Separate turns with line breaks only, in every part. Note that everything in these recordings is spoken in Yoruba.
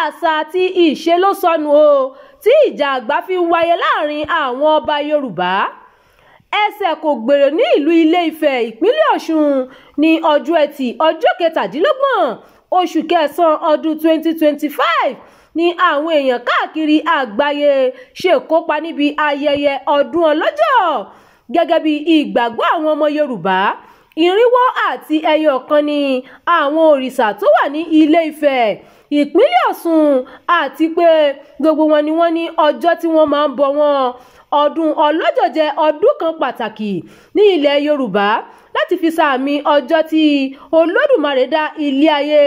àṣà àti ìṣe ló sọnù o tí ìjà àgbà fi ń wáyé láàrin àwọn ọba Yorùbá. Ẹsẹ̀ kò gbèrò ní ìlú Ilé-Ifẹ̀ ìpínlẹ̀ Ọ̀ṣun ní ọjọ́ Ẹtì ọjọ́ 27 oṣù kẹsàn-án ọdún 2025 ni àwọn èèyàn káàkiri àgbáyé ṣèkópa níbi ayẹyẹ ọdún ọlọ́jọ́. Gẹ́gẹ́ bí ìgbàgbọ́ àwọn ọmọ Yorùbá, irinwó àti ẹyọ kan ni àwọn òrìṣà tó wà ní Ilé-Ifẹ̀ ìpínlẹ̀ Ọ̀ṣun, àti pé gbogbo wọn ni wọ́n ní ọjọ́ tí wọ́n máa ń bọ wọn. Ọdún ọlọ́jọ́ jẹ́ ọdún kan pàtàkì ní ilẹ̀ Yorùbá láti fi sàmì ọjọ́ tí Olódùmarè dá ilé ayé.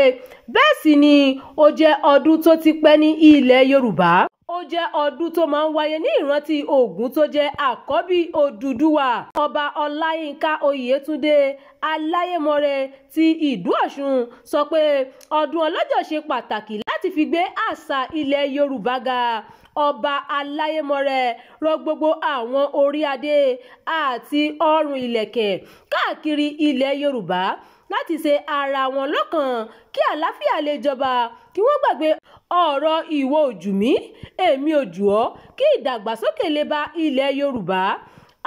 Bẹ́ẹ̀ sì ni ó jẹ́ ọdún tó ti pẹ́ ní ilẹ̀ Yorùbá. Ó jẹ́ ọdún tó máa ń wáyé ní ìrántí Ògún tó jẹ́ àkọ́bí Odùduwà. Ọba Ọláyínká Oyètúndé Aláyémọrẹ ti ìlú Ọ̀ṣun sọ pé ọdún ọlọ́jọ́ ṣe pàtàkì láti fi gbé àṣà ilẹ̀ Yorùbá ga. Ọba Aláyémọrẹ rọ gbogbo àwọn orí adé àti ọrùn ìlẹ̀kẹ̀ káàkiri ilẹ̀ Yorùbá láti ṣe ara wọn lọ́kàn kí àlàáfíà lè jọba, kí wọ́n gbàgbé ọ̀rọ̀ ìwọ ojú mi èmi ojú ọ, kí ìdàgbàsókè lè bá ilẹ̀ Yorùbá.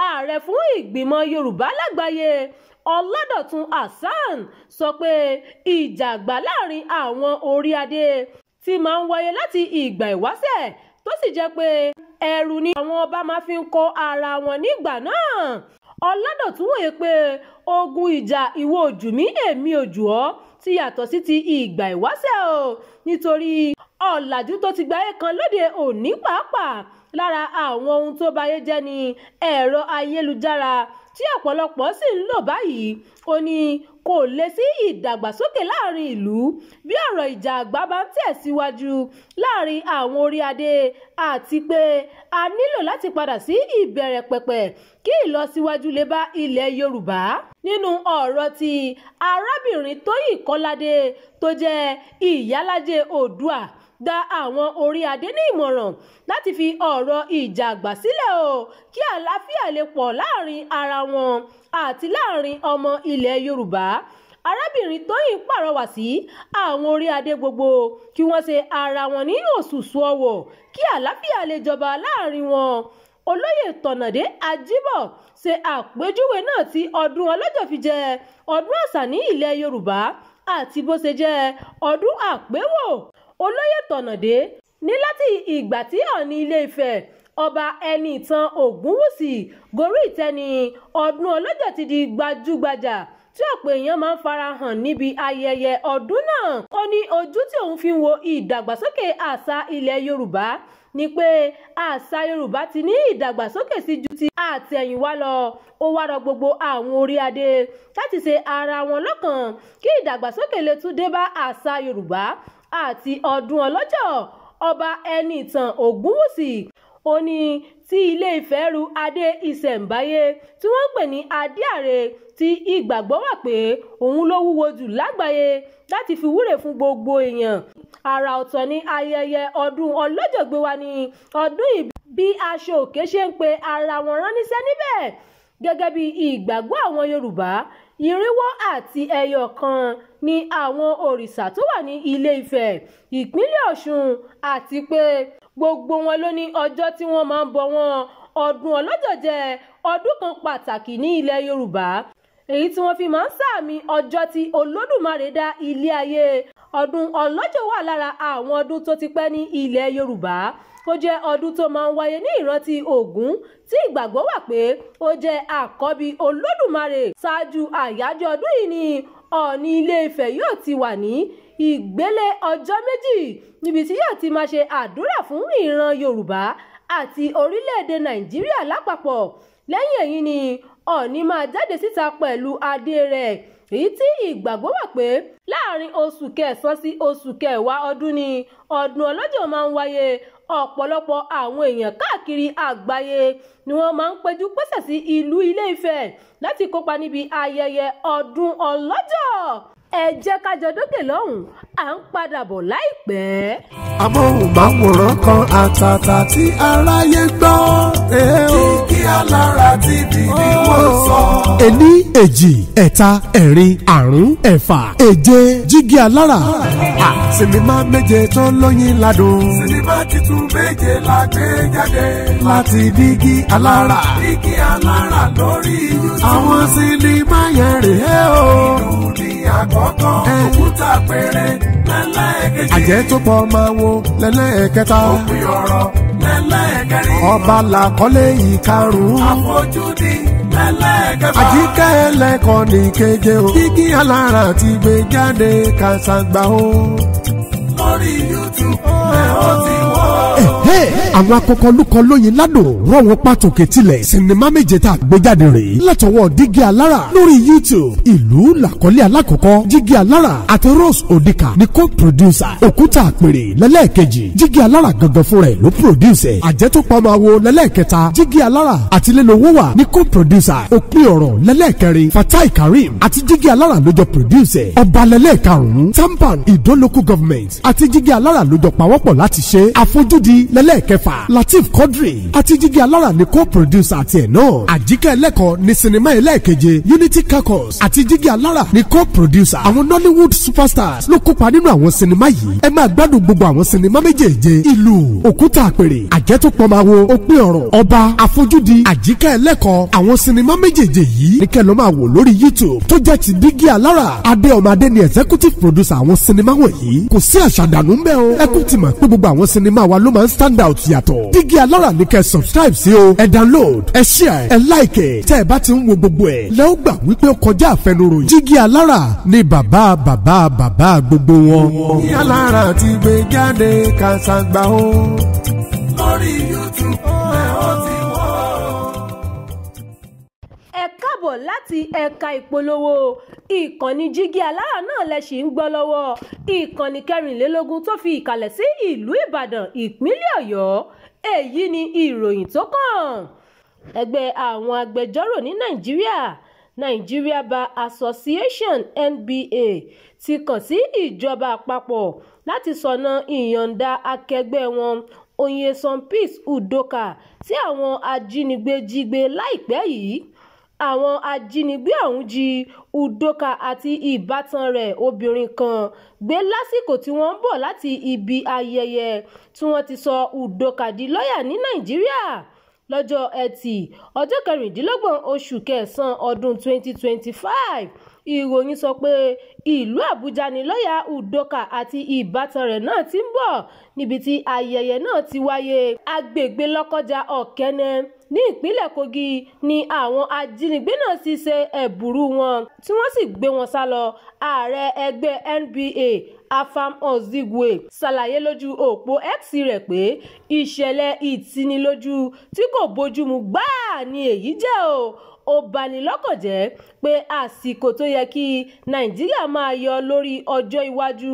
Ààrẹ fún ìgbìmọ̀ Yorùbá lágbàáyé Ọládọ̀tun Hasan sọ pé ìjà àgbà láàrin àwọn orí adé ti máa ń wáyé láti ìgbà ìwáṣẹ̀, tó sì jẹ́ pé ẹ̀rù ni àwọn ọba máa fi ń kó ara wọn nígbà náà. Ọládọ̀tun wòye pé ogun ìjà ìwọ ojú mi èmi ojú ọ ti yàtọ̀ sí ti ìgbà ìwáṣẹ̀ o, nítorí ọ̀làjú tó ti gbáyé kan lóde òní. Pàápàá lára àwọn ohun tó bayé jẹ́ ni ẹ̀rọ ayélujára tí ọ̀pọ̀lọpọ̀ sì ń lò báyìí. Ó ní kò lè sí ìdàgbàsókè láàrin ìlú bí ọ̀rọ̀ ìjà àgbà bá ń tẹ̀síwájú láàrin àwọn orí adé, àti pé a nílò láti padà sí ìbẹ̀rẹ̀ pẹ̀pẹ̀ kí ìlọsíwájú lè bá ilẹ̀ Yorùbá. Nínú ọ̀rọ̀ tí arábìnrin Tóyìn Kọ́ládé tó jẹ́ ìyálájé Oòduà gba àwọn orí adé ní ìmọ̀ràn láti fi ọ̀rọ̀ ìjà àgbà sílẹ̀ o, kí àlàáfíà lè pọ̀ láàrin ara wọn àti láàrin ọmọ ilẹ̀ Yorùbá. Arábìnrin Tóyìn pàrọwà sí àwọn orí adé gbogbo kí wọ́n ṣe ara wọn ní òṣùṣù ọwọ̀ kí àlàáfíà lè jọba láàrin wọn. Olóyè Tọ̀nàdé Ajíbọ̀ ṣe àpèjúwe náà tí ọdún ọlọ́jọ́ fi jẹ́ ọdún àṣà ní ilẹ̀ Yorùbá àti bó ṣe jẹ́ ọdún àpéwò. Olóyè Tọ̀nàdé ní láti ìgbà tí Ọọ̀ni Ilé-Ifẹ̀ Ọba Ẹniìtàn Ògúnwùsì gorí ìtẹ́ ni ọdún ọlọ́jọ́ ti di gbajúgbajà tí ọ̀pọ̀ èèyàn máa ń farahàn níbi ayẹyẹ ọdún náà. Ó ní ojú tí òun fi ń wo ìdàgbàsókè àṣà ilẹ̀ Yorùbá ni pé àṣà Yorùbá ti ní ìdàgbàsókè sí ju ti àtẹ̀yìnwá lọ. Ó wá rọ gbogbo àwọn orí adé láti ṣe ara wọn lọ́kàn kí ìdàgbàsókè lè tún dé bá àṣà Yorùbá àti ọdún ọlọ́jọ́. Ọba Ẹniìtàn Ògúnwùsì ó ní tí Ilé-Ifẹ̀ ru adé ìṣẹ̀ǹbáyé tí wọ́n ń pè ní adé àrè, tí ìgbàgbọ́ wà pé òun ló wúwo jù lágbàáyé láti fi wúre fún gbogbo èèyàn. Àrà ọ̀tọ̀ ni ayẹyẹ ọdún ọlọ́jọ́ gbé wá ní ọdún yìí bí aṣọ òkè ṣe ń pe ara wọn ránníṣẹ́ níbẹ̀. Gẹ́gẹ́ bí ìgbàgbọ́ àwọn Yorùbá, irinwó àti ẹyọ kan ni àwọn òrìṣà tó wà ní Ilé-Ifẹ̀ ìpínlẹ̀ Ọ̀ṣun, àti pé gbogbo wọn ló ní ọjọ́ tí wọ́n máa ń bọ wọn. Ọdún ọlọ́jọ́ jẹ́ ọdún kan pàtàkì ní ilẹ̀ Yorùbá, èyí tí wọ́n fi máa ń sàmì ọjọ́ tí Olódùmarè dá ilé ayé. Ọdún ọlọ́jọ́ wà lára àwọn ọdún tó ti pẹ́ ní ilẹ̀ Yorùbá. Ó jẹ́ ọdún tó máa ń wáyé ní ìrántí Ògún, tí ìgbàgbọ́ wà pé ó jẹ́ àkọ́bí Olódùmarè. Ṣáájú àyájọ́ ọdún yìí ni Ọọ̀ni Ilé-Ifẹ̀ yóò ti wà ní ìgbélé ọjọ́ méjì níbi tí yóò ti máa ṣe àdúrà fún ìran Yorùbá àti orílẹ̀-èdè Nàìjíríà lápapọ̀. Lẹ́yìn èyí ni Ọọ̀ni máa jáde síta pẹ̀lú adé rẹ̀, èyí tí ìgbàgbọ́ wà pé láàrin oṣù kẹsàn-án sí oṣù kẹwàá ọdún ni ọdún ọlọ́jọ́ máa ń wáyé. Ọ̀pọ̀lọpọ̀ àwọn èèyàn káàkiri àgbáyé ni wọ́n máa ń péjú pésẹ̀ sí ìlú Ilé-Ifẹ̀ láti kópa níbi ayẹyẹ ọdún ọlọ́jọ́. ẹ jẹ́ ká jọ dókè lọ́hùn à ń padà bọ̀ láìpẹ́.
amóhùnmáwòrán kan àtàtà tí aráyé gbọ́ Jígí Alára TV ni wọ́n sọ. ení èjì ẹ̀ta ẹ̀rin àrún ẹ̀fà èje Jígí Alára. sinimá méje tó lóyin ládùn. sinimá titun méje la gbé jáde láti Jígí Alára. Jígí Alára lórí YouTube. àwọn sinimá yẹn rèé o. ìlú ni àkọ́kọ́ òkúta péré lẹ́lẹ́kejì. àjẹ́ tó pọ̀ máa wo lẹ́lẹ́kẹta. òpin ọ̀rọ̀ lẹ́lẹ́kẹrin. ọba làkọ́lé ìkarùn-ún. àfojúdi lẹ́lẹ́kẹfà. àjíkẹ́ ẹlẹ́kọ̀ọ́ ní keje o. Jígí Alára ti gbé jáde kàṣàgbà o. lórí YouTube ẹ̀ ó ti wọ́. àwọn akọkọlùkọ lóyin ládùn rọ wọn pàtòkè tilẹ̀ sinimá méje tá a gbé jáde rèé látọwọ́ Jígí Alára lórí YouTube. ìlú làkọ́lé alákọ̀ọ́kọ́ Jígí Alára àti Rose Odika ni co-producer. òkúta àpèrè lẹ́lẹ́ẹ̀kejì Jígí Alára gangan fúnra ẹ̀ ló producer. àjẹ́ tó pa máa wo lẹ́lẹ́ẹ̀kẹta Jígí Alára àti Lélowówà ni co-producer. òpin ọ̀rọ̀ lẹ́lẹ́ẹ̀kẹrin Fatai Karim àti Jígí Alára ló jọ producer. ọba lẹ́lẹ́ẹ̀karùn-ún Tampan Ìdó local government àti Jígí Alára ló jọ pawọ́pọ̀ láti ṣe. àfojúdi lẹ́lẹ́ẹ̀kẹfà Lateef Quadri àti Jígí Alára ni co-producer àti ẹ̀ náà. àjíkẹ́ ẹlẹ́kọ̀ọ́ ni sinimá ẹlẹ́ẹ̀keje Unity Caucus àti Jígí Alára ni co-producer. àwọn Nollywood superstars ló kópa nínú àwọn sinimá yìí. ẹ máa gbádùn gbogbo àwọn sinimá méjèèje ìlú òkúta àpèrè àjẹ́ tó pọ̀ máa wo òpin ọ̀rọ̀ ọba àfojúdi àjíkẹ́ ẹlẹ́kọ̀ọ́. àwọn sinimá méjèèje yìí ní kẹ́ ló máa wò lórí YouTube tó jẹ́ ti Jígí Alára. adé ọmọ adé ni executive producer àwọn sinimá wọ̀nyí. kò sí àṣàdànù ń bẹ o. ẹ kú ti mọ̀ pé gbogbo àwọn sinimá wa ló máa ń stand out yàtọ̀. Jígí Alára ní kẹ́ subscribe sí o. ẹ download ẹ share ẹ like tẹ́ ẹ bá ti ń wo gbogbo ẹ̀ lẹ́ ó gbà wípé ó kọjá àfẹnuròyìn. Jígí Alára ni bàbá gbogbo wọn. Jígí Alára ti gbé jáde kàṣàgbà o. lórí YouTube ẹ ó ti wọ́.
ẹ káàbọ̀ láti ẹ̀ka ìpolówó ìkànnì Jígí Alára náà lẹ ṣì ń gbọ́ lọ́wọ́. ìkànnì 24 tó fi ìkàlẹ̀ sí ìlú Ìbàdàn ìpínlẹ̀ Ọ̀yọ́. èyí ni ìròyìn tó kàn. ẹgbẹ́ àwọn agbẹjọ́rò ní Nigeria Bar Association NBA ti kàn sí ìjọba àpapọ̀ láti ṣọ̀nà ìyọ̀ǹda akẹgbẹ́ wọn Onyeson Peace Udoka tí àwọn ajínigbé jí gbé láìpẹ́ yìí. àwọn ajínigbé ọ̀hún jí Udoka àti ìbátan rẹ̀ obìnrin kan gbé lásìkò tí wọ́n ń bọ̀ láti ibi ayẹyẹ tí wọ́n ti sọ Udoka di lọ́ọ̀yà ní Nàìjíríà. lọ́jọ́ Ẹtì ọjọ́ 26 oṣù kẹsàn-án ọdún 2025 ìròyìn sọ pé ìlú Àbújá ni lọ́ọ̀yà Udoka àti ìbátan rẹ̀ náà ti ń bọ̀ níbi tí ayẹyẹ náà ti wáyé. agbègbè Lọ́kọ́jà Ọ̀kẹ́nẹ́ ní ìpínlẹ̀ Kogi ni àwọn ajínigbé náà ti ṣe ẹ̀bùrú wọn tí wọ́n sì gbé wọn sá lọ. ààrẹ ẹgbẹ́ NBA Afam Ozigwe ṣàlàyé lójú òpó X rẹ̀ pé ìṣẹ̀lẹ̀ ìtinilójú tí kò bójúmu gbáà ni èyí jẹ́ o. ó bani lọ́kàn jẹ́ pé àsìkò tó yẹ kí Nàìjíríà máa yọ lórí ọjọ́ iwájú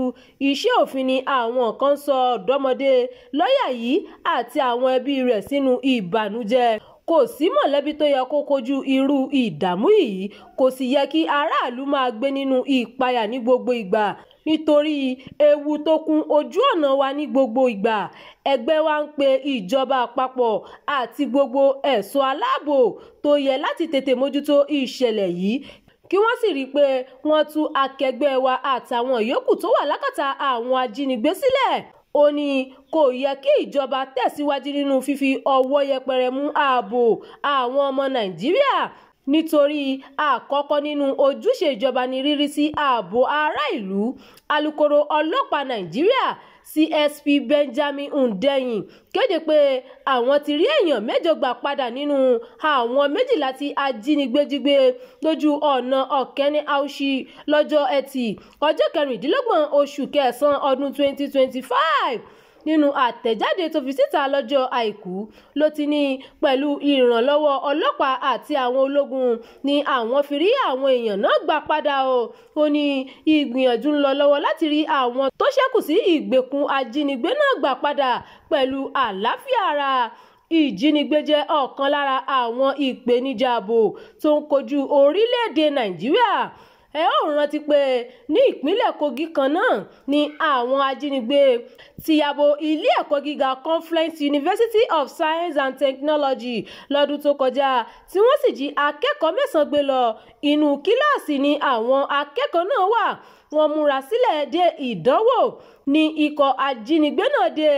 iṣẹ́ òfin ni àwọn kan sọ ọ̀dọ́mọdé lọ́ọ̀yà yìí àti àwọn ẹbí rẹ̀ sínú ìbànújẹ́. kò sí mọ̀lẹ́bí tó yẹ kó kojú irú ìdààmú yìí. kò sì yẹ kí aráàlú máa gbé nínú ìpayà ní gbogbo ìgbà nítorí ewu tó kún ojú ọ̀nà wa ní gbogbo ìgbà. ẹgbẹ́ wa ń pe ìjọba àpapọ̀ àti gbogbo ẹ̀ṣọ́ aláàbò tó yẹ láti tètè mójútó ìṣẹ̀lẹ̀ yìí kí wọ́n sì rí i pé wọ́n tú akẹgbẹ́ wa àtàwọn yòókù tó wà lákàtà àwọn ajínigbé sílẹ̀. ó ní kò yẹ kí ìjọba tẹ̀síwájú nínú fífi ọwọ́ yẹpẹrẹ mú ààbò àwọn ọmọ Nàìjíríà nítorí àkọ́kọ́ nínú ojúṣe ìjọba ní rírí sí ààbò ará ìlú. alukoro ọlọ́pàá Nàìjíríà CSP Benjamin Hundeyin kéde pé àwọn ti rí èèyàn 8 gbà padà nínú àwọn 12 tí ajínigbé jí gbé lójú ọ̀nà Ọ̀kẹ́ni Aushi lọ́jọ́ Ẹtì ọjọ́ 26 oṣù kẹsàn-án ọdún 2025. nínú àtẹ̀jáde tó fi síta lọ́jọ́ Àìkú ló ti ní pẹ̀lú ìrànlọ́wọ́ ọlọ́pàá àti àwọn ológun ni àwọn fi rí àwọn èèyàn náà gbà padà o. ó ní ìgbìyànjú ń lọ lọ́wọ́ láti rí àwọn tó ṣẹ́kù sí ìgbèkùn ajínigbé náà gbà padà pẹ̀lú àlàáfíà ara. ìjínigbé jẹ́ ọ̀kan lára àwọn ìpèníjà ààbò tó ń kojú orílẹ̀-èdè Nàìjíríà. ẹ ó rántí pé ní ìpínlẹ̀ Kogi kan náà ni àwọn ajínigbé ti ya bo ilé ẹ̀kọ́ gíga Confluence University of Science and Technology lọ́dún tó kọjá tí wọ́n sì jí akẹ́kọ̀ọ́ 9 gbé lọ. Inú kíláàsì ni àwọn akẹ́kọ̀ọ́ náà wà. Wọ́n múra sílẹ̀ de ìdánwò ní ikọ̀ ajínigbé náà dé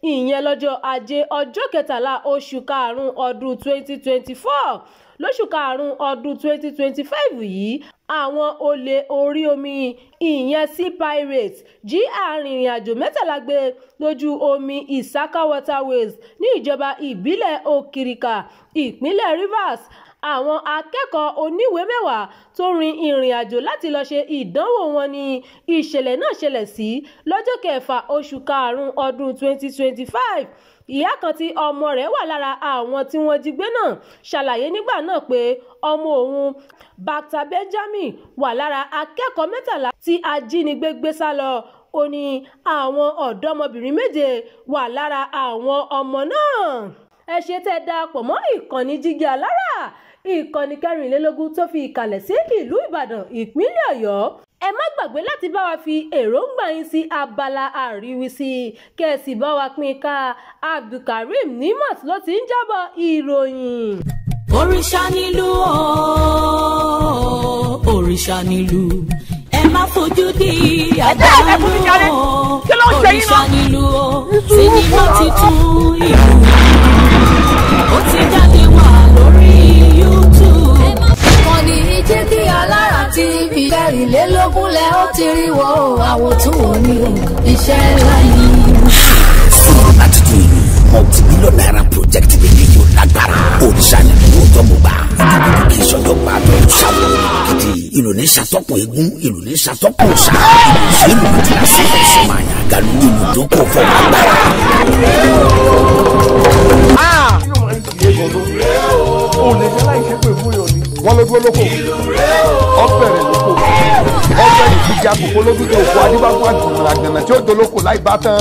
ìyẹn lọ́jọ́ Ajé ọjọ́ 13 oṣù karùn-ún ọdún 2024. Lóṣù karùn-ún ọdún 2025 yìí àwọn olè orí omi ìyẹn Sea Pirates jí arìnrìn-àjò 13 gbé lójú omi Isaka Waterways ní ìjọba ìbílẹ̀ Okirika ìpínlẹ̀ Rivers. Àwọn akẹ́kọ̀ọ́ oníwèé 10 tó rin ìrìn àjò láti lọ ṣe ìdánwò wọn ní ìṣẹ̀lẹ̀ náà ṣẹlẹ̀ sí lọ́jọ́ 6 oṣù karùn-ún ọdún 2025. Ìyá kan tí ọmọ rẹ̀ wà lára àwọn tí wọ́n jí gbé náà ṣàlàyé nígbà náà pé ọmọ òun Bàtà Benjamin wà lára akẹ́kọ̀ọ́ 13 tí ajínigbé gbé sá lọ. Ó ní àwọn ọ̀dọ́mọbìnrin 7 wà lára àwọn ọmọ náà. Ẹ ṣé tẹ́ darapọ̀ mọ́ ìkànnì Jígí Alára, ìkànnì 24 tó fi ìkàlẹ̀ sí ìlú Ìbàdàn ìpínlẹ̀ Ọ̀yọ́. Ẹ má gbàgbé láti bá wa fi èròǹgbà yín sí abala àríwísí kẹ́sì bá wa pín ká. Abdulkareem Nimot ló ti ń jábọ̀ ìròyìn.
Òrìṣà nílùú òrìṣà nílùú ẹ má fojú di àdánù òrìṣà nílùú sinimá titun ìlú ó ti jáde wá lórí YouTube.
Ìkànnì Jígí Alára TV 24 lẹ ó ti rí wo àwòtún ní iṣẹ́ ńlá yìí.
Sinimá titun ìlú multi-billion naira project lè yóò lágbára. Òrìṣà nílùú tó mú bá kí ìṣọjọ́ gbà tó ṣàwọn gidi. Ìlú ní ṣàtọ́kùn eégún, ìlú ní ṣàtọ́kùn ṣá. Ìlú ní ti láti fẹsẹ̀ máa yàn gàlú ìlú tó kọ̀ fọ́ agbára.
O lè jẹ́ láì ṣépè fún yọ̀ ni. Wọ́n ló dúró lóko. Ọ̀bẹ̀rẹ̀ lóko. Ọ̀bẹ̀rẹ̀ ìdíje àkókò lójútó òkú adébáfún àjùmọ̀lá gbẹ̀nà tí ó dolóko láì bá tán.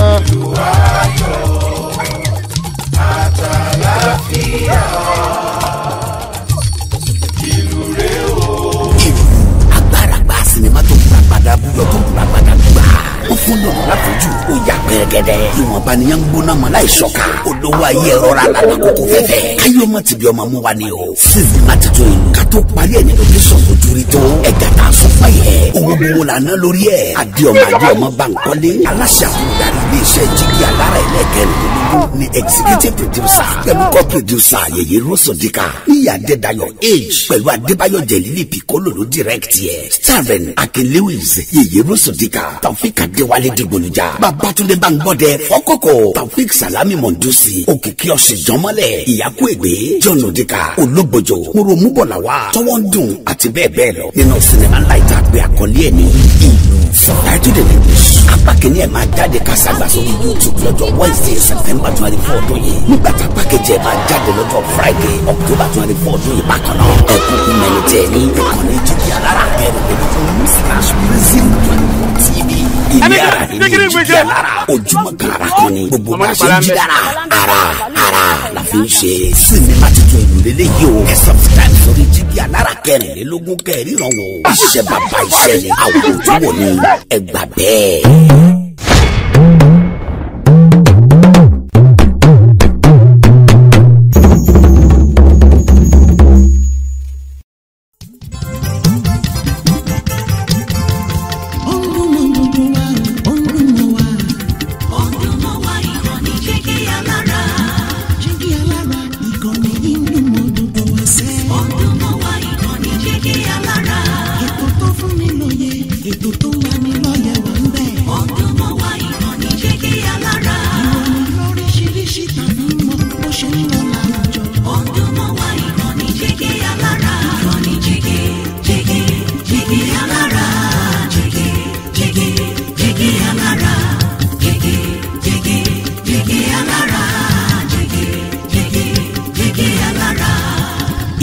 Agbára gba sinimá tó gbà padà búyọ tó gbà padà gbà. Ó fún lọ́nà láfojú ó yà pẹ́rẹ́gẹ́dẹ́. Ìwọ̀nba ni yẹn ń gbóná mọ́ láì ṣọ́ka. Olówó ayé ẹ̀rọ ra lára kókó fẹ́fẹ́. Káyọ̀ ọmọ tìbí ọmọ mú wa ni o. Sinimá titun ìlú ká tó parí ẹ̀ ní lókèsàn ojú rí tó. Ẹ̀gá tá a sọ fún yẹ. Owó gbowó la ná lórí ẹ̀. Adéọmọ Bankole. Aláṣẹ àfúndarí ilé-iṣẹ́ Jígí Alára ẹlẹ́kẹ̀rìndínlógún ni executive producer pẹ̀lú co-producer Yèyé Rosodika. Níyà Adédayọ̀ Age pẹ̀lú Adébáyọ̀ Jẹ̀lílì Piccolo ló direct yẹ. Starring Akin Lewis, Yèyé Rosodika, Taofik Adéwálé Dìgbòlùjà, Babátúndé Báńgbọ́dẹ Fọ́kọ́kọ́, Taofik Salami Mondusi, Òkìkí Ọ̀ṣìjọ́mọ́lẹ̀, Ìyákú Ègbé, John Odika, Ológbòjò, Muromúbọ̀làwà, Tọ́wọ́ ń dùn àti bẹ́ẹ̀ bẹ́ẹ̀ lọ. Nínú sinimá ńlá ìta pé àkọlé ẹ̀ ní ìlú. Subtitled in English. Apá kìíní ẹ̀ máa jáde kásàgbà sórí YouTube lọ́jọ́ Wednesday September 24 ọdún yìí. Nígbà tá pákéjì ẹ̀ máa jáde lọ́jọ́ Friday October 24 ọdún yìí bákan náà. Ẹ̀kúnkún mẹ́rin tẹ̀ ní ìkànnì Jígí Alára /Brazil TV. Ilé ara ní Jígí Alára. Ojúmọ́ kàrà kan ni gbogbo bá ṣe ń jí dára. Ara la fi ń ṣe. Sinimá tuntun ìlú lélẹ̀ yìí o. Ẹ subscribe sórí Jígí Alára 24 kẹ́rìíràn wò. Iṣẹ́ bàbá iṣẹ́ ni àwọn òtún wò ni ẹ gbà bẹ́ẹ̀.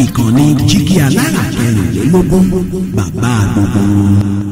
Ìkànnì Jígí Alára 24 bàbá gbogbo.